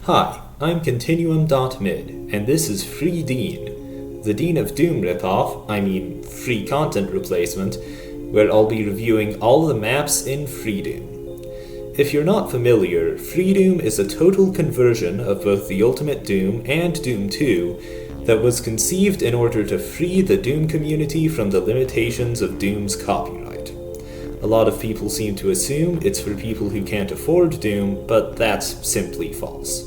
Hi, I'm continuum.mid, and this is FreeDean, the Dean of Doom ripoff, free content replacement, where I'll be reviewing all the maps in Freedoom. If you're not familiar, Freedoom is a total conversion of both the Ultimate Doom and Doom 2 that was conceived in order to free the Doom community from the limitations of Doom's copyright. A lot of people seem to assume it's for people who can't afford Doom, but that's simply false.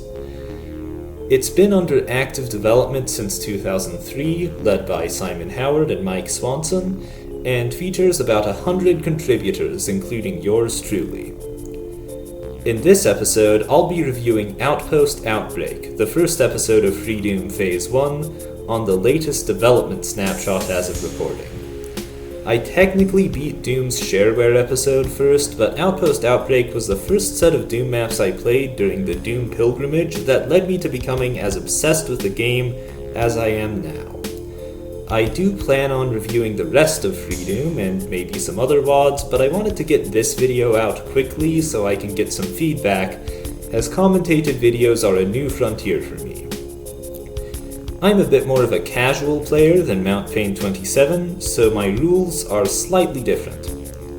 It's been under active development since 2003, led by Simon Howard and Mike Swanson, and features about 100 contributors, including yours truly. In this episode, I'll be reviewing Outpost Outbreak, the first episode of Freedoom Phase 1, on the latest development snapshot as of recording. I technically beat Doom's shareware episode first, but Outpost Outbreak was the first set of Doom maps I played during the Doom pilgrimage that led me to becoming as obsessed with the game as I am now. I do plan on reviewing the rest of Freedoom and maybe some other WODs, but I wanted to get this video out quickly so I can get some feedback, as commentated videos are a new frontier for me. I'm a bit more of a casual player than MountPain27, so my rules are slightly different.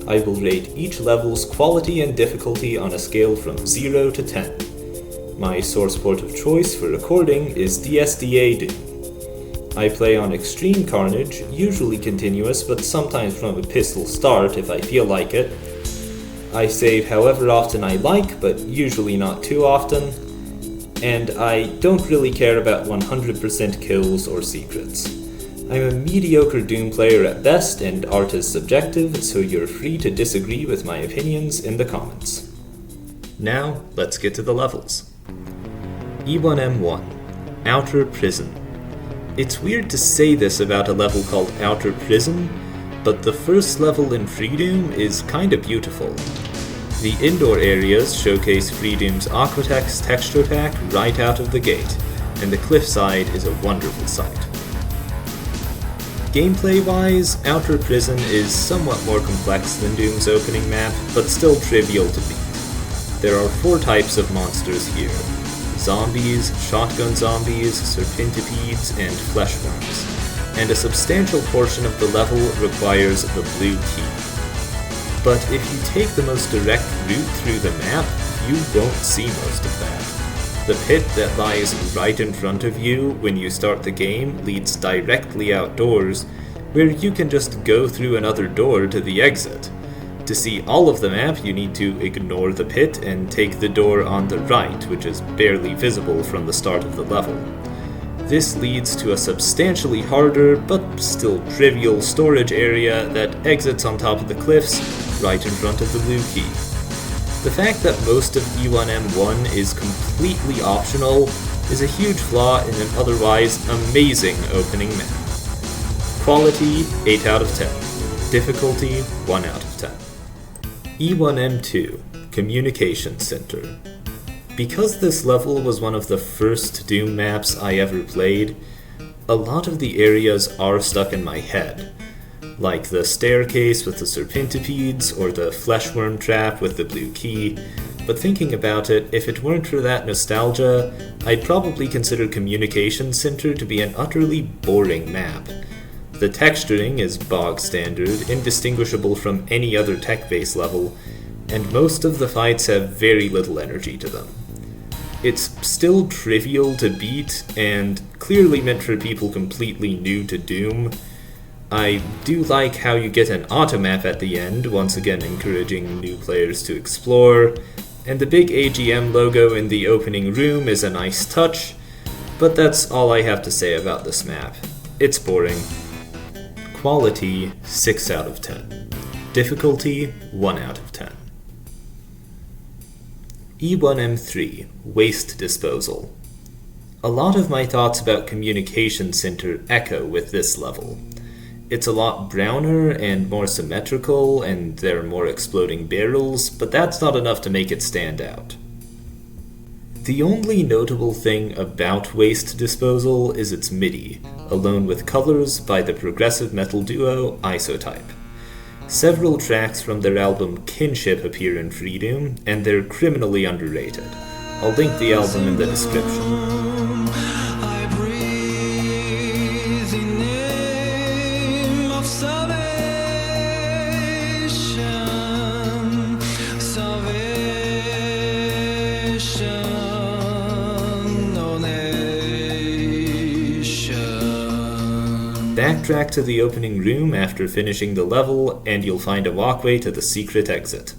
I will rate each level's quality and difficulty on a scale from 0 to 10. My source port of choice for recording is DSDA-Doom. I play on Extreme Carnage, usually continuous, but sometimes from a pistol start if I feel like it. I save however often I like, but usually not too often. And I don't really care about 100% kills or secrets. I'm a mediocre Doom player at best, and art is subjective, so you're free to disagree with my opinions in the comments. Now, let's get to the levels. E1M1, Outer Prison. It's weird to say this about a level called Outer Prison, but the first level in Freedoom is kinda beautiful. The indoor areas showcase Freedoom's Aquatex texture pack right out of the gate, and the cliffside is a wonderful sight. Gameplay-wise, Outer Prison is somewhat more complex than Doom's opening map, but still trivial to beat. There are 4 types of monsters here: zombies, shotgun zombies, serpentipedes, and fleshworms, and a substantial portion of the level requires the blue key. But if you take the most direct route through the map, you won't see most of that. The pit that lies right in front of you when you start the game leads directly outdoors, where you can just go through another door to the exit. To see all of the map, you need to ignore the pit and take the door on the right, which is barely visible from the start of the level. This leads to a substantially harder, but still trivial storage area that exits on top of the cliffs, right in front of the blue key. The fact that most of E1M1 is completely optional is a huge flaw in an otherwise amazing opening map. Quality, 8 out of 10. Difficulty, 1 out of 10. E1M2, Communication Center. Because this level was one of the first Doom maps I ever played, a lot of the areas are stuck in my head, like the staircase with the serpentipedes or the fleshworm trap with the blue key, but thinking about it, if it weren't for that nostalgia, I'd probably consider Communication Center to be an utterly boring map. The texturing is bog standard, indistinguishable from any other tech-based level, and most of the fights have very little energy to them. It's still trivial to beat, and clearly meant for people completely new to Doom. I do like how you get an automap at the end, once again encouraging new players to explore, and the big AGM logo in the opening room is a nice touch, but that's all I have to say about this map. It's boring. Quality, 6 out of 10. Difficulty, 1 out of 10. E1M3, Waste Disposal. A lot of my thoughts about Communication Center echo with this level. It's a lot browner and more symmetrical, and there are more exploding barrels, but that's not enough to make it stand out. The only notable thing about Waste Disposal is its MIDI, alone with colors by the progressive metal duo Isotype. Several tracks from their album Kinship appear in Freedoom, and they're criminally underrated. I'll link the album in the description. Backtrack to the opening room after finishing the level, and you'll find a walkway to the secret exit.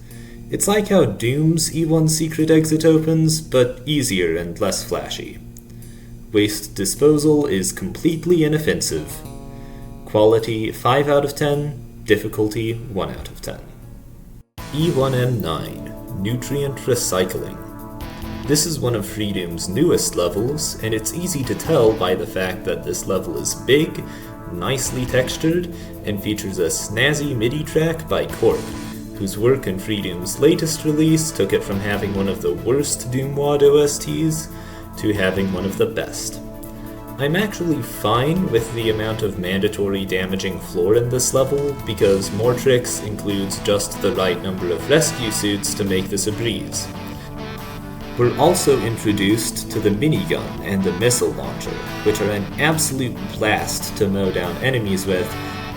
It's like how Doom's E1 secret exit opens, but easier and less flashy. Waste disposal is completely inoffensive. Quality 5 out of 10, difficulty 1 out of 10. E1M9, Nutrient Recycling. This is one of Freedoom's newest levels, and it's easy to tell by the fact that this level is big, nicely textured, and features a snazzy MIDI track by Quarry, whose work in Freedoom's latest release took it from having one of the worst Doomwad OSTs to having one of the best. I'm actually fine with the amount of mandatory damaging floor in this level, because Mortrix includes just the right number of rescue suits to make this a breeze. We're also introduced to the minigun and the missile launcher, which are an absolute blast to mow down enemies with,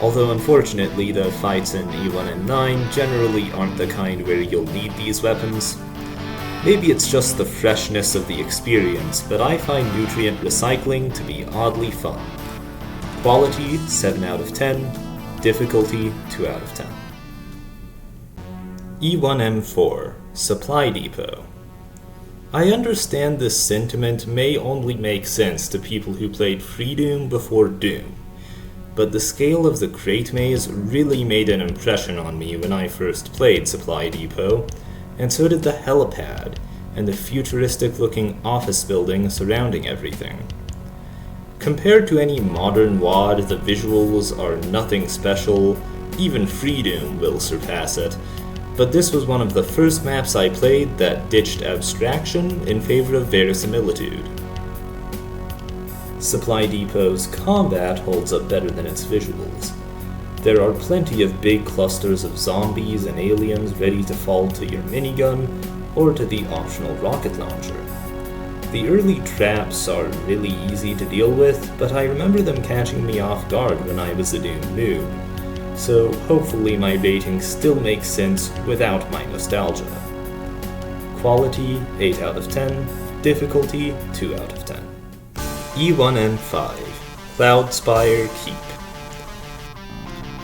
although unfortunately the fights in E1M9 generally aren't the kind where you'll need these weapons. Maybe it's just the freshness of the experience, but I find nutrient recycling to be oddly fun. Quality 7 out of 10, difficulty 2 out of 10. E1M4, Supply Depot. I understand this sentiment may only make sense to people who played Freedoom before Doom, but the scale of the crate maze really made an impression on me when I first played Supply Depot, and so did the helipad and the futuristic-looking office building surrounding everything. Compared to any modern WAD, the visuals are nothing special. Even Freedoom will surpass it. But this was one of the first maps I played that ditched abstraction in favor of verisimilitude. Supply Depot's combat holds up better than its visuals. There are plenty of big clusters of zombies and aliens ready to fall to your minigun or to the optional rocket launcher. The early traps are really easy to deal with, but I remember them catching me off guard when I was a Doom noob. So hopefully my rating still makes sense without my nostalgia. Quality 8 out of 10, difficulty 2 out of 10. E1M5, Cloudspire Keep.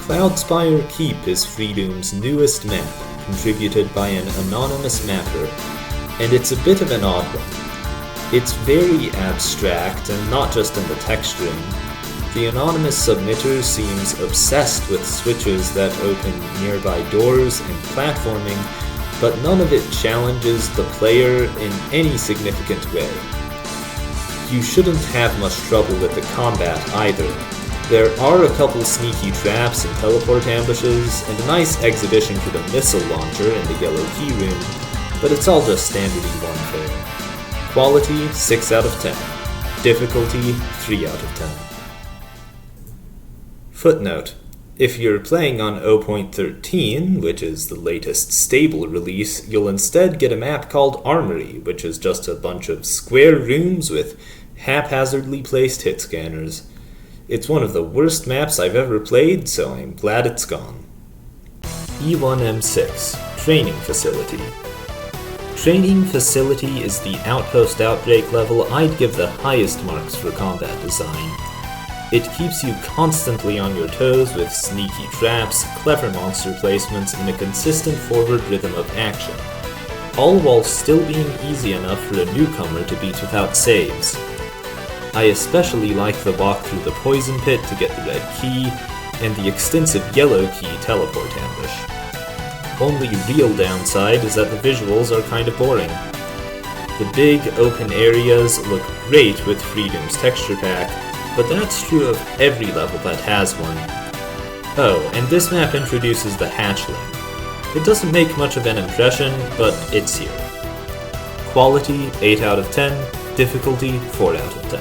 Cloudspire Keep is Freedoom's newest map, contributed by an anonymous mapper, and it's a bit of an odd one. It's very abstract, and not just in the texturing. The anonymous submitter seems obsessed with switches that open nearby doors and platforming, but none of it challenges the player in any significant way. You shouldn't have much trouble with the combat either. There are a couple sneaky traps and teleport ambushes, and a nice exhibition for the missile launcher in the yellow key room, but it's all just standard E1 fare. Quality 6 out of 10, difficulty 3 out of 10. Footnote: if you're playing on 0.13, which is the latest stable release, you'll instead get a map called Armory, which is just a bunch of square rooms with haphazardly placed hit scanners. It's one of the worst maps I've ever played, so I'm glad it's gone. E1M6, Training Facility. Training Facility is the Outpost Outbreak level I'd give the highest marks for combat design. It keeps you constantly on your toes with sneaky traps, clever monster placements, and a consistent forward rhythm of action, all while still being easy enough for a newcomer to beat without saves. I especially like the walk through the poison pit to get the red key, and the extensive yellow key teleport ambush. Only real downside is that the visuals are kind of boring. The big open areas look great with Freedoom's texture pack, but that's true of every level that has one. Oh, and this map introduces the hatchling. It doesn't make much of an impression, but it's here. Quality 8 out of 10, difficulty 4 out of 10.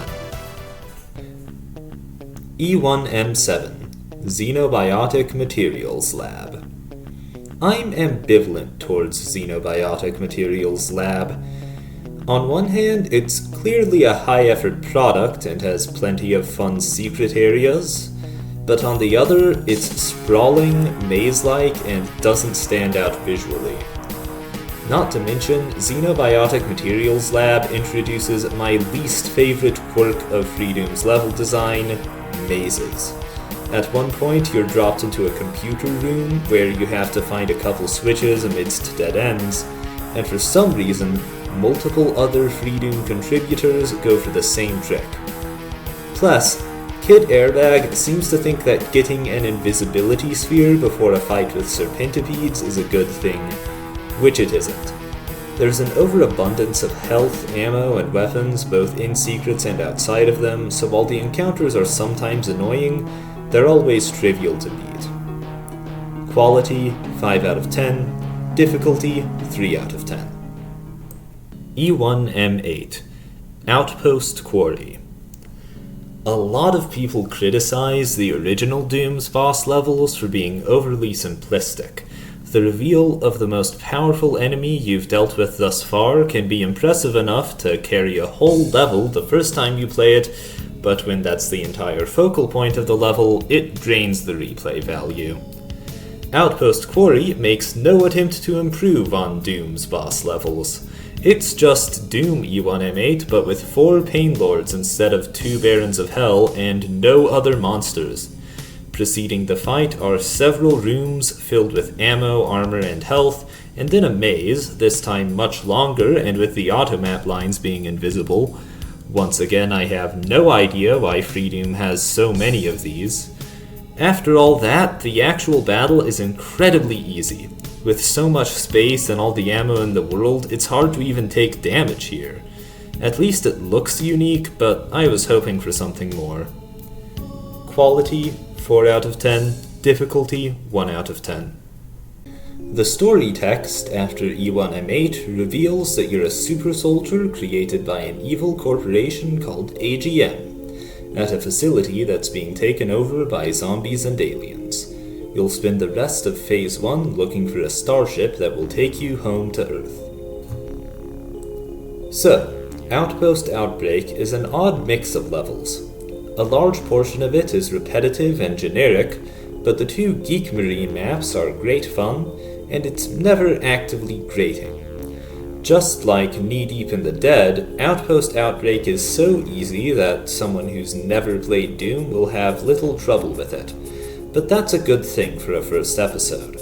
E1M7, Xenobiotic Materials Lab. I'm ambivalent towards Xenobiotic Materials Lab. On one hand, it's clearly a high-effort product and has plenty of fun secret areas, but on the other, it's sprawling, maze-like, and doesn't stand out visually. Not to mention, Xenobiotic Materials Lab introduces my least favorite quirk of Freedoom's level design, mazes. At one point, you're dropped into a computer room where you have to find a couple switches amidst dead ends, and for some reason, multiple other Freedoom contributors go for the same trick. Plus, Kid Airbag seems to think that getting an invisibility sphere before a fight with Serpentipedes is a good thing, which it isn't. There's an overabundance of health, ammo, and weapons both in secrets and outside of them, so while the encounters are sometimes annoying, they're always trivial to beat. Quality, 5 out of 10. Difficulty, 3 out of 10. E1M8 Outpost Quarry. A lot of people criticize the original Doom's boss levels for being overly simplistic. The reveal of the most powerful enemy you've dealt with thus far can be impressive enough to carry a whole level the first time you play it, but when that's the entire focal point of the level, it drains the replay value. Outpost Quarry makes no attempt to improve on Doom's boss levels. It's just Doom E1M8, but with 4 Pain Lords instead of 2 Barons of Hell and no other monsters. Preceding the fight are several rooms filled with ammo, armor, and health, and then a maze, this time much longer and with the automap lines being invisible. Once again, I have no idea why Freedoom has so many of these. After all that, the actual battle is incredibly easy. With so much space and all the ammo in the world, it's hard to even take damage here. At least it looks unique, but I was hoping for something more. Quality, 4 out of 10. Difficulty, 1 out of 10. The story text after E1M8 reveals that you're a super soldier created by an evil corporation called AGM, at a facility that's being taken over by zombies and aliens. You'll spend the rest of Phase 1 looking for a starship that will take you home to Earth. So, Outpost Outbreak is an odd mix of levels. A large portion of it is repetitive and generic, but the 2 GeekMarine maps are great fun, and it's never actively grating. Just like Knee Deep in the Dead, Outpost Outbreak is so easy that someone who's never played Doom will have little trouble with it. But that's a good thing for a first episode.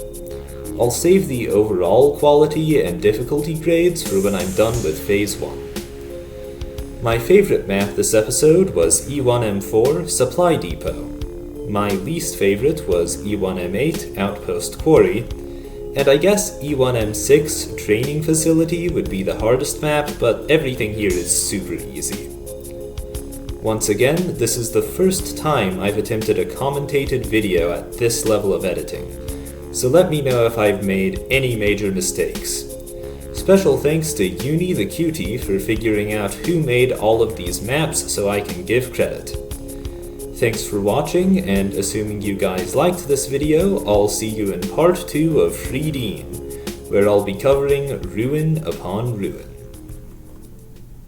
I'll save the overall quality and difficulty grades for when I'm done with Phase 1. My favorite map this episode was E1M4 Supply Depot. My least favorite was E1M8 Outpost Quarry, and I guess E1M6 Training Facility would be the hardest map, but everything here is super easy. Once again, this is the first time I've attempted a commentated video at this level of editing, so let me know if I've made any major mistakes. Special thanks to Uni the Cutie for figuring out who made all of these maps so I can give credit. Thanks for watching, and assuming you guys liked this video, I'll see you in part 2 of FreeDean, where I'll be covering Ruin upon Ruin.